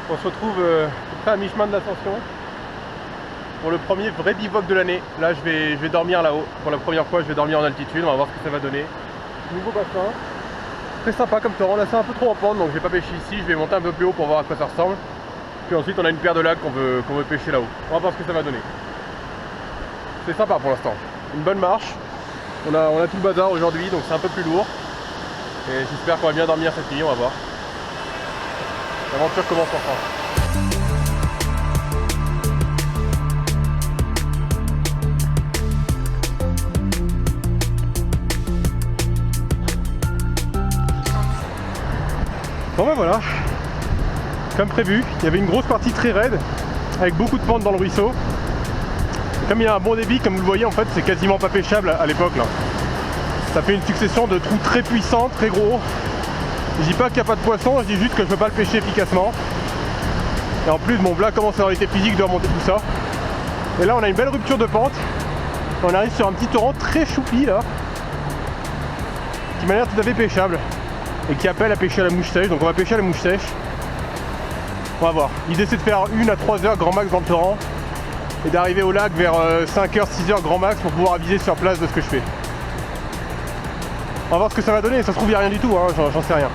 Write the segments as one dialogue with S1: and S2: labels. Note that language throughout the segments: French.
S1: On se retrouve à mi-chemin de l'ascension pour le premier vrai bivouac de l'année. Là je vais dormir là-haut. Pour la première fois je vais dormir en altitude, on va voir ce que ça va donner. Nouveau bassin, très sympa comme torrent. Là c'est un peu trop en pente donc je vais pas pêcher ici, je vais monter un peu plus haut pour voir à quoi ça ressemble. Puis ensuite on a une paire de lacs qu'on veut pêcher là-haut. On va voir ce que ça va donner. C'est sympa pour l'instant. Une bonne marche. On a tout le bazar aujourd'hui donc c'est un peu plus lourd. Et j'espère qu'on va bien dormir cette nuit, on va voir. L'aventure commence enfin. Bon ben voilà, comme prévu, il y avait une grosse partie très raide, avec beaucoup de pentes dans le ruisseau. Et comme il y a un bon débit, comme vous le voyez, en fait c'est quasiment pas pêchable à l'époque là. Ça fait une succession de trous très puissants, très gros. Je dis pas qu'il n'y a pas de poisson, je dis juste que je peux pas le pêcher efficacement. Et en plus, bon là commence à avoir été physique de remonter tout ça. Et là on a une belle rupture de pente. On arrive sur un petit torrent très choupi là, qui m'a l'air tout à fait pêchable. Et qui appelle à pêcher à la mouche sèche, donc on va pêcher à la mouche sèche. On va voir. L'idée c'est de faire 1 à 3 heures grand max dans le torrent et d'arriver au lac vers 5h, 6h grand max pour pouvoir aviser sur place de ce que je fais. On va voir ce que ça va donner, ça se trouve il n'y a rien du tout, hein, j'en sais rien.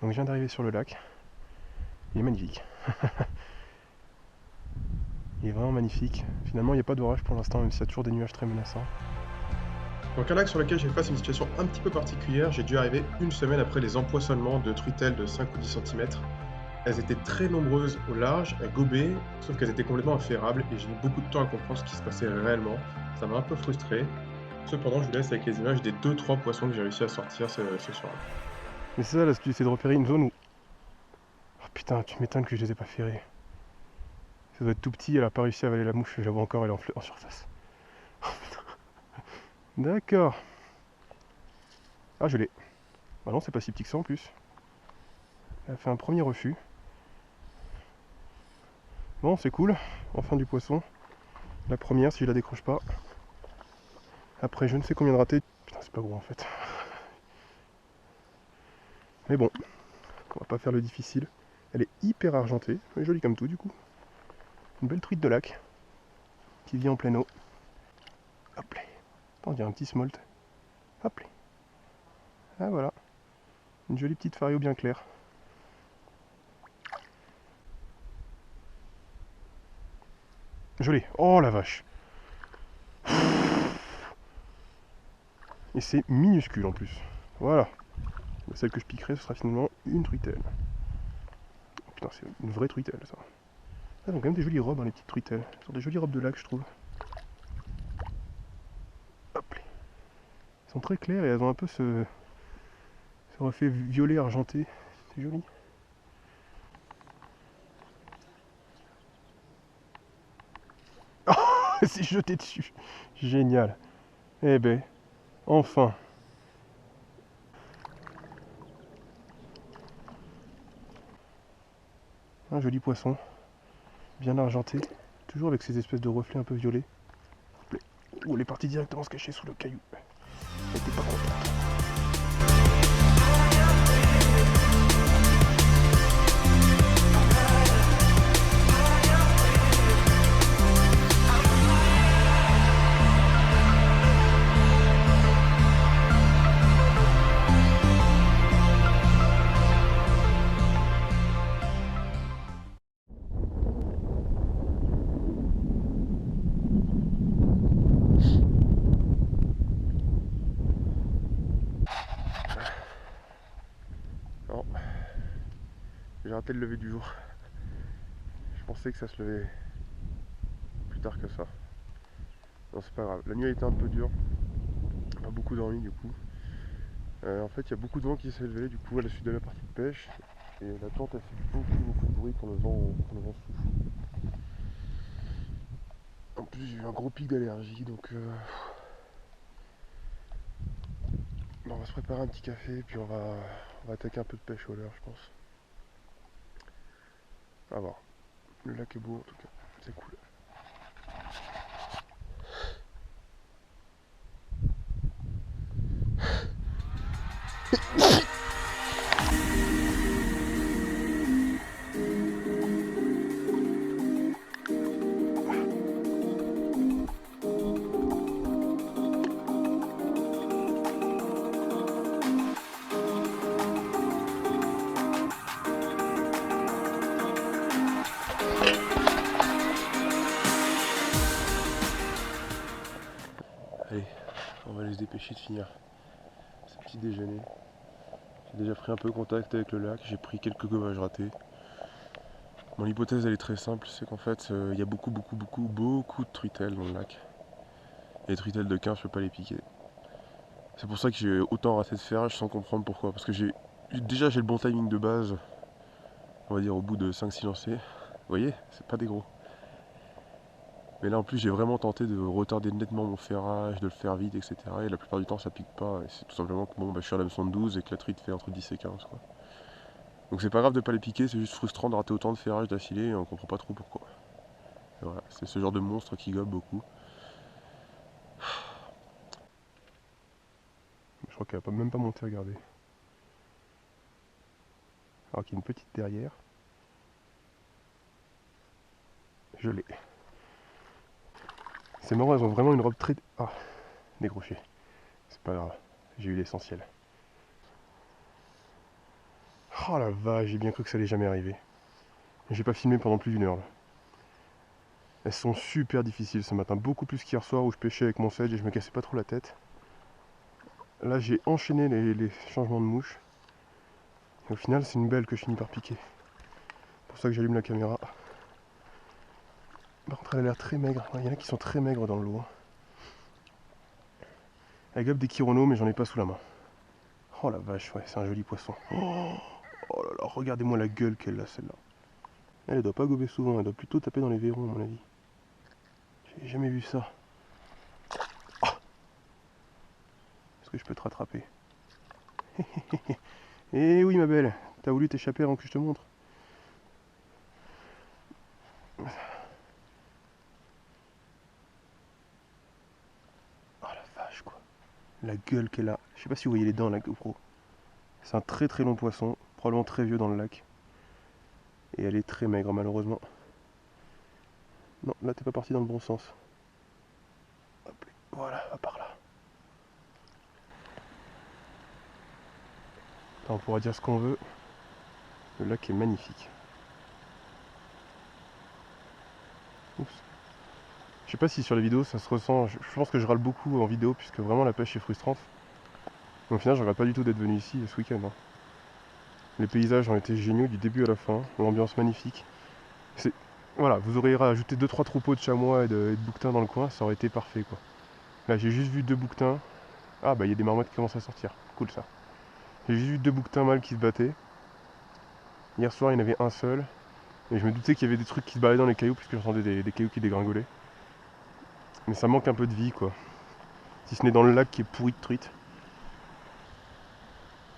S1: Donc je viens d'arriver sur le lac, il est magnifique. Il est vraiment magnifique. Finalement il n'y a pas d'orage pour l'instant, même s'il y a toujours des nuages très menaçants. Donc un lac sur lequel j'ai face à une situation un petit peu particulière, j'ai dû arriver une semaine après les empoisonnements de truitelles de 5 ou 10 cm. Elles étaient très nombreuses au large, elles gobaient, sauf qu'elles étaient complètement inférables et j'ai mis beaucoup de temps à comprendre ce qui se passait réellement. Ça m'a un peu frustré. Cependant je vous laisse avec les images des 2-3 poissons que j'ai réussi à sortir ce soir-là. Mais c'est ça là, si tu essaies de repérer une zone où... Oh putain, tu m'étonnes que je les ai pas ferrés. Ça doit être tout petit, elle a pas réussi à avaler la mouche, je la vois encore, elle est en surface. Oh putain. D'accord. Ah je l'ai. Bah non, c'est pas si petit que ça en plus. Elle a fait un premier refus. Bon, c'est cool, enfin du poisson. La première, si je la décroche pas. Après je ne sais combien de ratés. Putain, c'est pas gros en fait. Mais bon, on va pas faire le difficile. Elle est hyper argentée, elle est jolie comme tout du coup. Une belle truite de lac qui vit en pleine eau. Hop là. On dirait un petit smolt. Hop là. Ah voilà. Une jolie petite fario bien claire. Joli. Oh la vache. Et c'est minuscule en plus. Voilà. Celle que je piquerai, ce sera finalement une truitelle. Oh, putain, c'est une vraie truitelle ça. Ah, donc quand même des jolies robes, hein, les petites truitelles. Ce sont des jolies robes de lac, je trouve. Hop là. Elles sont très claires et elles ont un peu ce reflet violet argenté. C'est joli. Oh, c'est jeté dessus. Génial. Eh ben, enfin. Un joli poisson, bien argenté, toujours avec ces espèces de reflets un peu violets. Oh, elle est partie directement se cacher sous le caillou. Elle était pas contente. J'ai raté le lever du jour. Je pensais que ça se levait plus tard que ça. Non, c'est pas grave. La nuit a été un peu dure. Pas beaucoup dormi du coup. En fait, il y a beaucoup de vent qui s'est levé du coup à la suite de la partie de pêche. Et la tente a fait beaucoup de bruit quand le vent souffle. En plus, j'ai eu un gros pic d'allergie donc. Bon, on va se préparer un petit café et puis on va attaquer un peu de pêche au leurre, je pense. On va voir. Le lac est beau en tout cas, c'est cool. Allez, on va aller se dépêcher de finir ce petit déjeuner. J'ai déjà pris un peu contact avec le lac, j'ai pris quelques gommages ratés. Mon hypothèse elle est très simple, c'est qu'en fait il y a beaucoup de truitelles dans le lac. Et les truitelles de 15, je peux pas les piquer. C'est pour ça que j'ai autant raté de ferrage sans comprendre pourquoi. Parce que j'ai le bon timing de base, on va dire au bout de 5-6 lancers. Vous voyez, c'est pas des gros. Mais là en plus j'ai vraiment tenté de retarder nettement mon ferrage, de le faire vite, etc. Et la plupart du temps ça pique pas. Et c'est tout simplement que bon, je suis à l'hameçon de 12 et que la truite fait entre 10 et 15 quoi. Donc c'est pas grave de pas les piquer, c'est juste frustrant de rater autant de ferrage d'affilée et on comprend pas trop pourquoi. Et voilà, c'est ce genre de monstre qui gobe beaucoup. Je crois qu'elle va même pas monter, regardez. Alors qu'il y a une petite derrière. Je l'ai. C'est marrant, elles ont vraiment une robe très... Ah, décroché. C'est pas grave, j'ai eu l'essentiel. Oh la vache, j'ai bien cru que ça allait jamais arriver. J'ai pas filmé pendant plus d'une heure là. Elles sont super difficiles ce matin, beaucoup plus qu'hier soir où je pêchais avec mon sedge et je me cassais pas trop la tête. Là j'ai enchaîné les changements de mouche. Et au final c'est une belle que je finis par piquer. C'est pour ça que j'allume la caméra. Par contre elle a l'air très maigre, il y en a qui sont très maigres dans le lot. Elle gobe des chironos mais j'en ai pas sous la main. Oh la vache, ouais, c'est un joli poisson. Oh là là, regardez-moi la gueule qu'elle a celle-là. Elle doit pas gober souvent, elle doit plutôt taper dans les verrous à mon avis. J'ai jamais vu ça. Oh, est-ce que je peux te rattraper? Eh oui ma belle, t'as voulu t'échapper avant que je te montre. Oh la vache quoi. La gueule qu'elle a. Je sais pas si vous voyez les dents là, GoPro. C'est un très long poisson, probablement très vieux dans le lac. Et elle est très maigre malheureusement. Non, là t'es pas parti dans le bon sens. Hop, voilà, va par là. Attends, on pourra dire ce qu'on veut. Le lac est magnifique. Oups. Je sais pas si sur les vidéos ça se ressent. Je pense que je râle beaucoup en vidéo puisque vraiment la pêche est frustrante. Mais au final, je regrette pas du tout d'être venu ici ce week-end. Hein. Les paysages ont été géniaux du début à la fin, l'ambiance magnifique. Voilà, vous auriez rajouté 2-3 troupeaux de chamois et de bouquetins dans le coin, ça aurait été parfait quoi. Là j'ai juste vu 2 bouquetins. Ah bah il y a des marmottes qui commencent à sortir, cool ça. J'ai juste vu 2 bouquetins mâles qui se battaient. Hier soir il y en avait un seul. Et je me doutais qu'il y avait des trucs qui se baladaient dans les cailloux puisque j'entendais des cailloux qui dégringolaient. Mais ça manque un peu de vie quoi. Si ce n'est dans le lac qui est pourri de truite.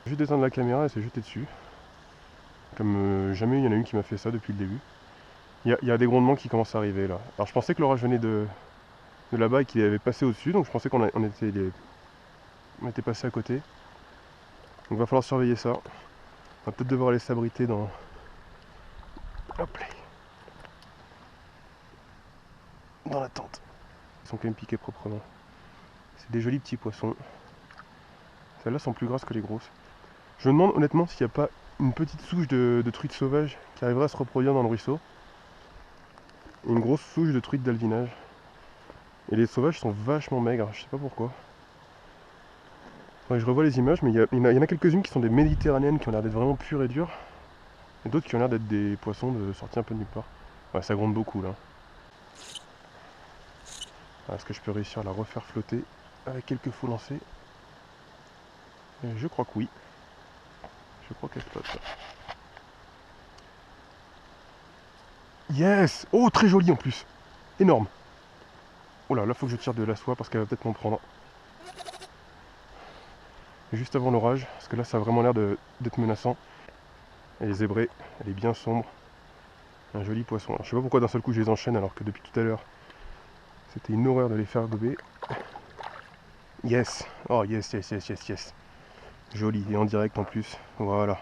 S1: J'ai juste d'éteindre la caméra et s'est jeté dessus. Comme jamais il y en a une qui m'a fait ça depuis le début. Il y a des grondements qui commencent à arriver là. Alors je pensais que l'orage venait de là-bas et qu'il avait passé au-dessus, donc je pensais qu'on était passé à côté. Donc il va falloir surveiller ça. On va peut-être devoir aller s'abriter dans... Hop là. Dans la tente. Ils sont quand même piqués proprement. C'est des jolis petits poissons. Celles-là sont plus grasses que les grosses. Je me demande honnêtement s'il n'y a pas une petite souche de truite sauvage qui arriverait à se reproduire dans le ruisseau. Et une grosse souche de truite d'alvinage. Et les sauvages sont vachement maigres, je sais pas pourquoi. Ouais, je revois les images, mais il y en a quelques-unes qui sont des méditerranéennes qui ont l'air d'être vraiment pures et dures. Et d'autres qui ont l'air d'être des poissons de sortie un peu de nulle part. Ouais, ça gronde beaucoup là. Est-ce que je peux réussir à la refaire flotter avec quelques faux lancers? Je crois que oui. Je crois qu'elle flotte. Yes! Oh, très joli en plus. Énorme. Oh là, là faut que je tire de la soie parce qu'elle va peut-être m'en prendre. Juste avant l'orage, parce que là ça a vraiment l'air d'être menaçant. Elle est zébrée, elle est bien sombre. Un joli poisson. Alors, je sais pas pourquoi d'un seul coup je les enchaîne alors que depuis tout à l'heure c'était une horreur de les faire gober. Yes! Oh yes, yes, yes, yes, yes. Joli et en direct en plus. Voilà.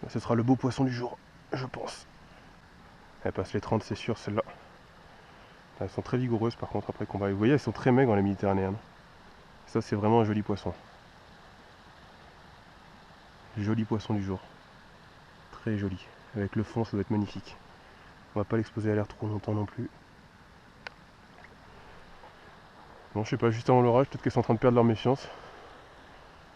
S1: Ce sera le beau poisson du jour, je pense. Elle passe les 30, c'est sûr, celle-là. Elles sont très vigoureuses par contre après combat. Vous voyez, elles sont très maigres les méditerranéennes. Ça, c'est vraiment un joli poisson. Joli poisson du jour. Très joli. Avec le fond, ça doit être magnifique. On va pas l'exposer à l'air trop longtemps non plus. Bon, je sais pas, juste avant l'orage, peut-être qu'elles sont en train de perdre leur méfiance.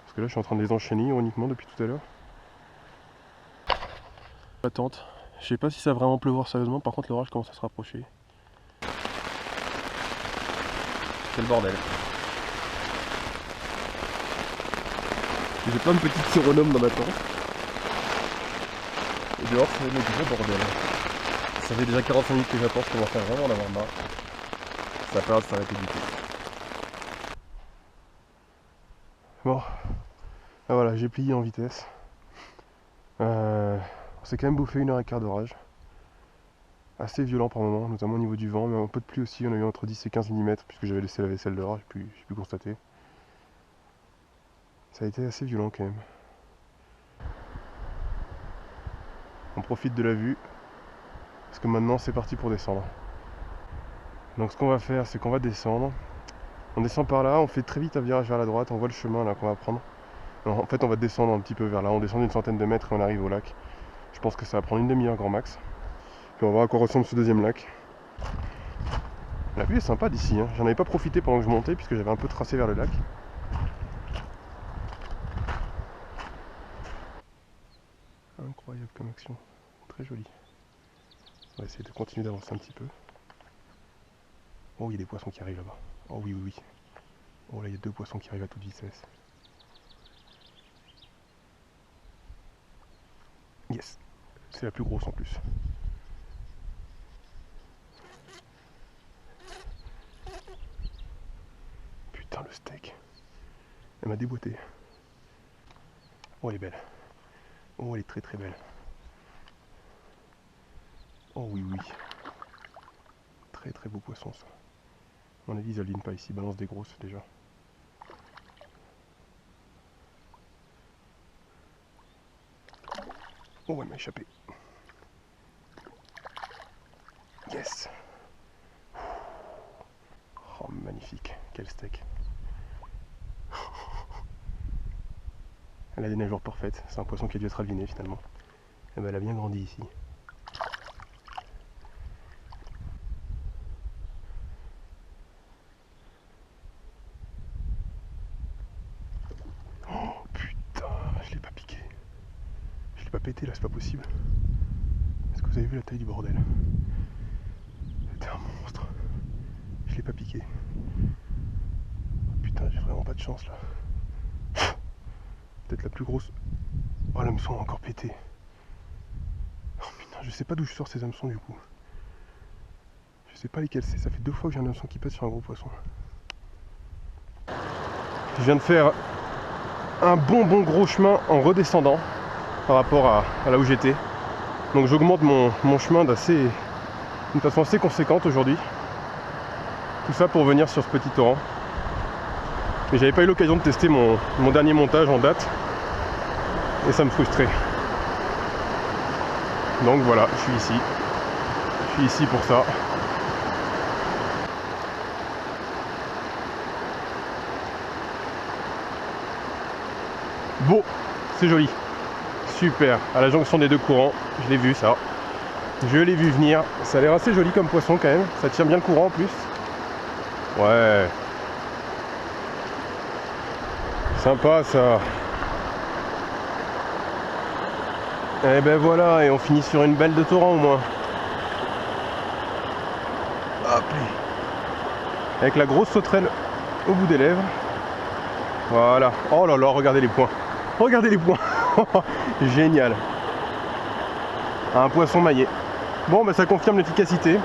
S1: Parce que là, je suis en train de les enchaîner ironiquement depuis tout à l'heure. Attente. Je sais pas si ça va vraiment pleuvoir sérieusement, par contre l'orage commence à se rapprocher. C'est le bordel. J'ai plein de petits tyronomes dans ma tente. Et dehors c'est le gros bordel. Ça fait déjà 45 minutes que j'attends, je commence à vraiment en avoir marre. Ça va pas de s'arrêter du tout. Bon. Ah voilà, j'ai plié en vitesse. On s'est quand même bouffé 1h15 d'orage. Assez violent par moment, notamment au niveau du vent, mais un peu de pluie aussi, on a eu entre 10 et 15 mm puisque j'avais laissé la vaisselle dehors, j'ai pu constater. Ça a été assez violent quand même. On profite de la vue, parce que maintenant c'est parti pour descendre. Donc ce qu'on va faire, c'est qu'on va descendre. On descend par là, on fait très vite un virage vers la droite, on voit le chemin là qu'on va prendre. Alors, en fait on va descendre un petit peu vers là, on descend d'une centaine de mètres et on arrive au lac. Je pense que ça va prendre une demi-heure grand max. Puis on va voir à quoi ressemble ce deuxième lac. La vue est sympa d'ici, hein. J'en avais pas profité pendant que je montais puisque j'avais un peu tracé vers le lac. Incroyable comme action, très joli. On va essayer de continuer d'avancer un petit peu. Oh, il y a des poissons qui arrivent là-bas. Oh oui, oui, oui. Oh là, il y a 2 poissons qui arrivent à toute vitesse. Yes, c'est la plus grosse en plus. Putain, le steak. Elle m'a déboîté. Oh, elle est belle. Oh, elle est très très belle. Oh oui, oui. Très très beau poisson ça. À mon avis, ils alignent pas ici, ils balancent des grosses déjà. Oh, elle m'a échappé. Yes. Oh, magnifique. Quel steak. Elle a des nageoires parfaites. C'est un poisson qui a dû être aviné finalement. Et ben, elle a bien grandi ici. Oh putain, je l'ai pas piqué. Je l'ai pas pété là, c'est pas possible. Est-ce que vous avez vu la taille du bordel? C'était un monstre. Je l'ai pas piqué. Oh, putain, j'ai vraiment pas de chance là. Peut-être la plus grosse. Oh, l'hameçon a encore pété. Oh putain, je sais pas d'où je sors ces hameçons du coup. Je sais pas lesquels c'est. Ça fait 2 fois que j'ai un hameçon qui pète sur un gros poisson. Je viens de faire un bon gros chemin en redescendant par rapport à là où j'étais. Donc j'augmente mon chemin d'une façon assez conséquente aujourd'hui. Tout ça pour venir sur ce petit torrent. Mais j'avais pas eu l'occasion de tester mon dernier montage en date. Et ça me frustrait. Donc voilà, je suis ici. Je suis ici pour ça. Beau, c'est joli. Super, à la jonction des 2 courants, je l'ai vu ça. Je l'ai vu venir. Ça a l'air assez joli comme poisson quand même. Ça tire bien le courant en plus. Ouais. Sympa ça. Et ben voilà, et on finit sur une belle de torrent au moins. Hop. Avec la grosse sauterelle au bout des lèvres. Voilà. Oh là là, regardez les points. Regardez les points. Génial. Un poisson maillet. Bon, bah ça confirme l'efficacité.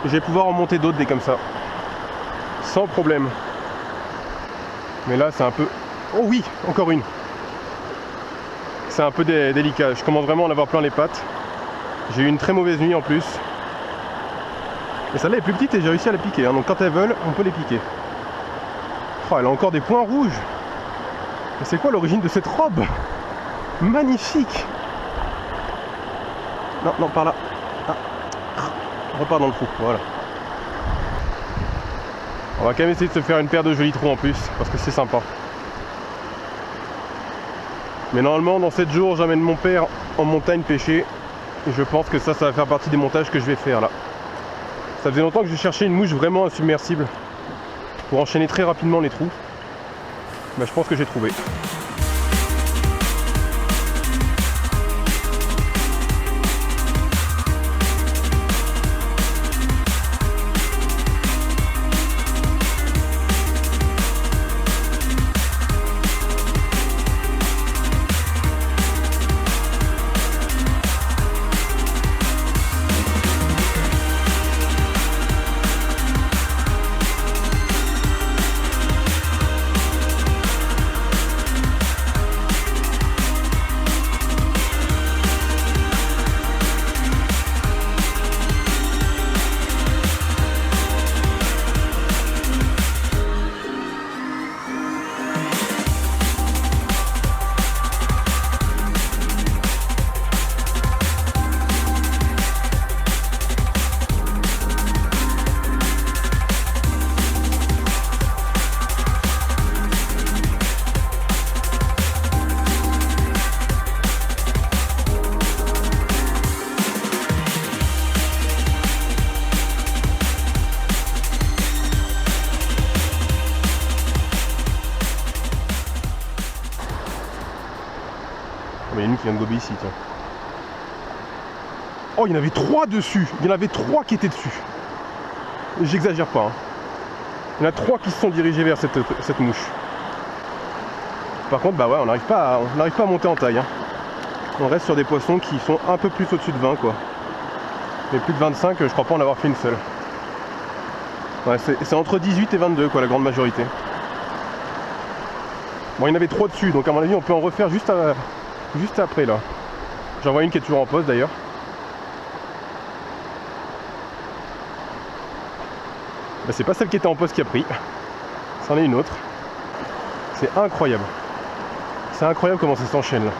S1: Je vais pouvoir en monter d'autres des comme ça. Sans problème. Mais là, c'est un peu... Oh oui, encore une. C'est un peu délicat. Je commence vraiment à en avoir plein les pattes. J'ai eu une très mauvaise nuit en plus. Et celle-là est plus petite et j'ai réussi à la piquer. Hein. Donc quand elles veulent, on peut les piquer. Oh, elle a encore des points rouges. Mais c'est quoi l'origine de cette robe? Magnifique. Non, non, par là. Ah. On repart dans le trou, voilà. On va quand même essayer de se faire une paire de jolis trous en plus, parce que c'est sympa. Mais normalement, dans 7 jours, j'amène mon père en montagne pêcher. Et je pense que ça va faire partie des montages que je vais faire là. Ça faisait longtemps que je cherchais une mouche vraiment insubmersible pour enchaîner très rapidement les trous. Bah, je pense que j'ai trouvé. Il y en a une qui vient de gober ici, tiens. Oh, il y en avait 3 dessus. Il y en avait 3 qui étaient dessus. J'exagère pas. Hein. Il y en a 3 qui se sont dirigés vers cette mouche. Par contre, bah ouais, on n'arrive pas à monter en taille. Hein. On reste sur des poissons qui sont un peu plus au-dessus de 20, quoi. Mais plus de 25, je crois pas en avoir fait une seule. Ouais, c'est entre 18 et 22, quoi, la grande majorité. Bon, il y en avait 3 dessus, donc à mon avis, on peut en refaire juste après, là. J'en vois une qui est toujours en poste, d'ailleurs. Bah, c'est pas celle qui était en poste qui a pris. C'en est une autre. C'est incroyable. C'est incroyable comment ça s'enchaîne, là.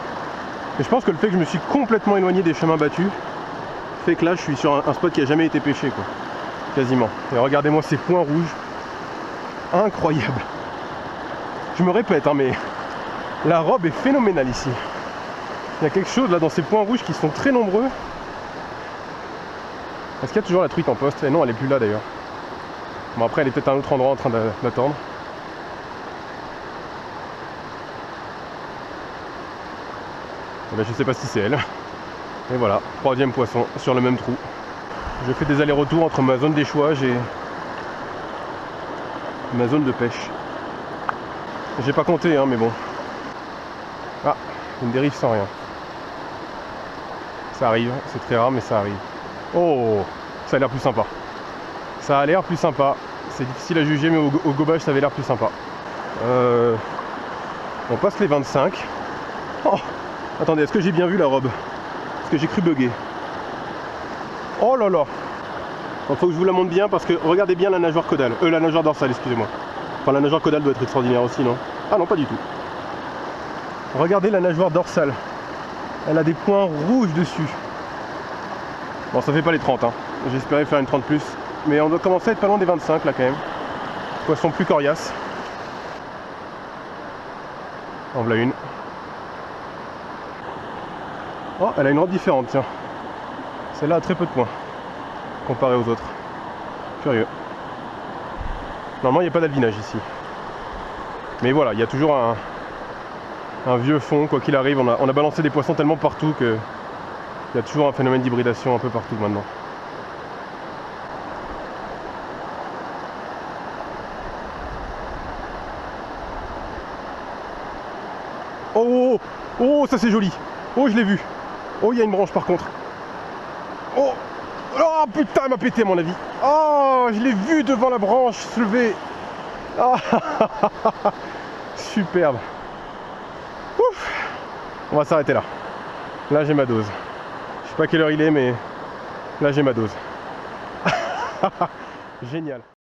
S1: Et je pense que le fait que je me suis complètement éloigné des chemins battus fait que là, je suis sur un spot qui a jamais été pêché, quoi. Quasiment. Et regardez-moi ces points rouges. Incroyable. Je me répète, hein, mais la robe est phénoménale ici. Il y a quelque chose là dans ces points rouges qui sont très nombreux. Est-ce qu'il y a toujours la truite en poste? Et non, elle est plus là d'ailleurs. Bon, après, elle est peut-être à un autre endroit en train d'attendre. Là, je sais pas si c'est elle. Et voilà, 3e poisson sur le même trou. Je fais des allers-retours entre ma zone d'échouage et ma zone de pêche. J'ai pas compté, hein, mais bon. Ah, une dérive sans rien. Ça arrive, c'est très rare, mais ça arrive. Oh, ça a l'air plus sympa. Ça a l'air plus sympa. C'est difficile à juger, mais au gobage, ça avait l'air plus sympa. On passe les 25. Oh, attendez, est-ce que j'ai bien vu la robe? Est-ce que j'ai cru bugger? Oh là là. Il faut que je vous la montre bien parce que regardez bien la nageoire caudale. La nageoire dorsale, excusez-moi. Enfin, la nageoire caudale doit être extraordinaire aussi, non? Ah non, pas du tout. Regardez la nageoire dorsale. Elle a des points rouges dessus. Bon, ça fait pas les 30, hein. J'espérais faire une 30 plus. Mais on doit commencer à être pas loin des 25 là quand même. Poisson plus coriace. En voilà une. Oh, elle a une robe différente, tiens. Celle-là a très peu de points comparé aux autres. Curieux. Normalement, il n'y a pas d'albinage ici. Mais voilà, il y a toujours un vieux fond, quoi qu'il arrive. On a balancé des poissons tellement partout que il y a toujours un phénomène d'hybridation un peu partout maintenant. Oh, oh, ça c'est joli. Oh, je l'ai vu. Oh, il y a une branche par contre. Oh, oh putain, elle m'a pété à mon avis. Oh, je l'ai vu devant la branche se lever. Oh, superbe. Ouf. On va s'arrêter là. Là, j'ai ma dose. Je sais pas quelle heure il est, mais là, j'ai ma dose. Génial.